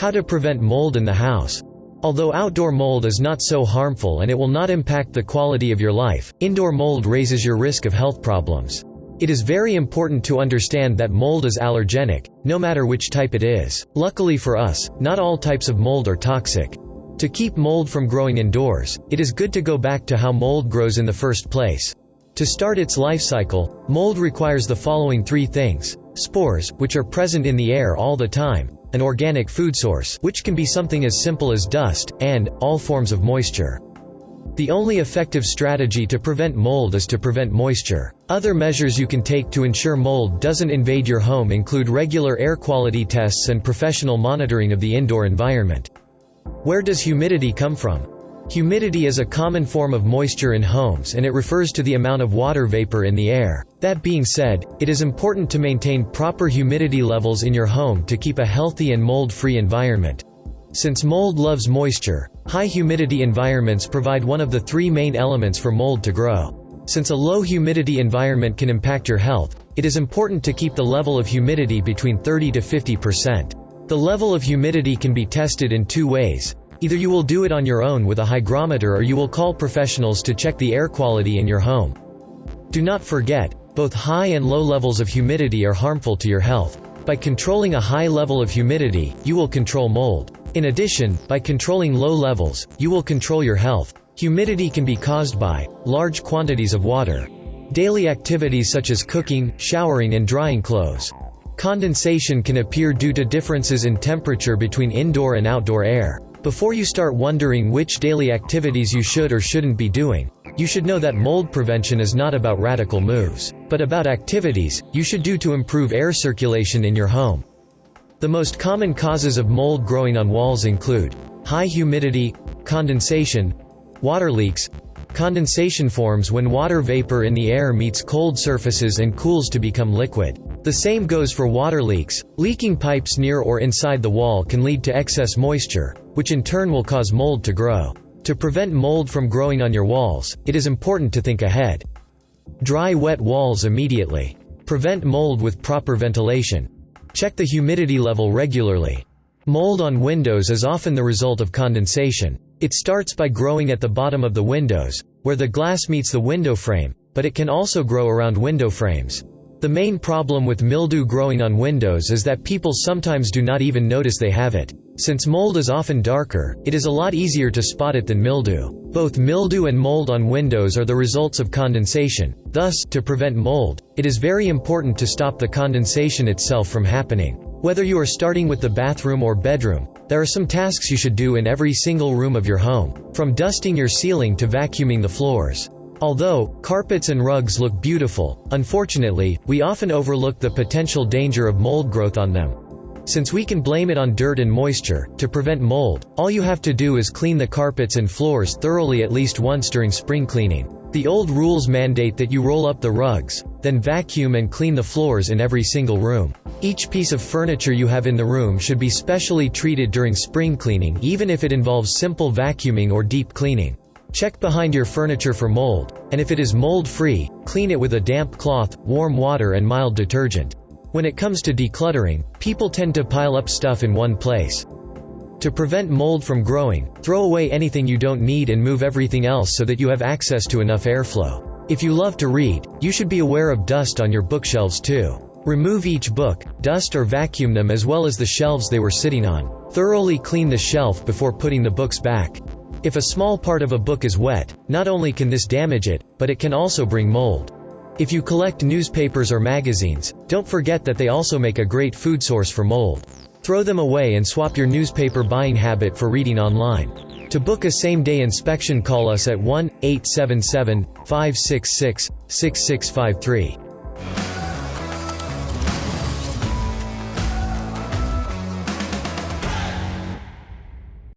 How to prevent mold in the house. Although outdoor mold is not so harmful and it will not impact the quality of your life, indoor mold raises your risk of health problems. It is very important to understand that mold is allergenic, no matter which type it is. Luckily for us, not all types of mold are toxic. To keep mold from growing indoors, it is good to go back to how mold grows in the first place. To start its life cycle, mold requires the following 3 things: spores, which are present in the air all the time, an organic food source, which can be something as simple as dust, and all forms of moisture. The only effective strategy to prevent mold is to prevent moisture. Other measures you can take to ensure mold doesn't invade your home include regular air quality tests and professional monitoring of the indoor environment. Where does humidity come from? Humidity is a common form of moisture in homes, and it refers to the amount of water vapor in the air. That being said, it is important to maintain proper humidity levels in your home to keep a healthy and mold-free environment. Since mold loves moisture, high humidity environments provide one of the 3 main elements for mold to grow. Since a low humidity environment can impact your health, it is important to keep the level of humidity between 30 to 50%. The level of humidity can be tested in 2 ways. Either you will do it on your own with a hygrometer or you will call professionals to check the air quality in your home. Do not forget, both high and low levels of humidity are harmful to your health. By controlling a high level of humidity, you will control mold. In addition, by controlling low levels, you will control your health. Humidity can be caused by large quantities of water, daily activities such as cooking, showering and drying clothes. Condensation can appear due to differences in temperature between indoor and outdoor air. Before you start wondering which daily activities you should or shouldn't be doing, you should know that mold prevention is not about radical moves, but about activities you should do to improve air circulation in your home. The most common causes of mold growing on walls include high humidity, condensation, water leaks. Condensation forms when water vapor in the air meets cold surfaces and cools to become liquid. The same goes for water leaks. Leaking pipes near or inside the wall can lead to excess moisture, which in turn will cause mold to grow. To prevent mold from growing on your walls, it is important to think ahead. Dry wet walls immediately. Prevent mold with proper ventilation. Check the humidity level regularly. Mold on windows is often the result of condensation. It starts by growing at the bottom of the windows, where the glass meets the window frame, but it can also grow around window frames. The main problem with mildew growing on windows is that people sometimes do not even notice they have it. Since mold is often darker, it is a lot easier to spot it than mildew. Both mildew and mold on windows are the results of condensation. Thus, to prevent mold, it is very important to stop the condensation itself from happening. Whether you are starting with the bathroom or bedroom, there are some tasks you should do in every single room of your home, from dusting your ceiling to vacuuming the floors. Although carpets and rugs look beautiful, unfortunately, we often overlook the potential danger of mold growth on them. Since we can blame it on dirt and moisture, to prevent mold, all you have to do is clean the carpets and floors thoroughly at least once during spring cleaning. The old rules mandate that you roll up the rugs, then vacuum and clean the floors in every single room. Each piece of furniture you have in the room should be specially treated during spring cleaning, even if it involves simple vacuuming or deep cleaning. Check behind your furniture for mold, and if it is mold-free, clean it with a damp cloth, warm water and mild detergent. When it comes to decluttering, people tend to pile up stuff in one place. To prevent mold from growing, throw away anything you don't need and move everything else so that you have access to enough airflow. If you love to read, you should be aware of dust on your bookshelves too. Remove each book, dust or vacuum them as well as the shelves they were sitting on. Thoroughly clean the shelf before putting the books back. If a small part of a book is wet, not only can this damage it, but it can also bring mold. If you collect newspapers or magazines, don't forget that they also make a great food source for mold. Throw them away and swap your newspaper buying habit for reading online. To book a same-day inspection, call us at 1-877-566-6653.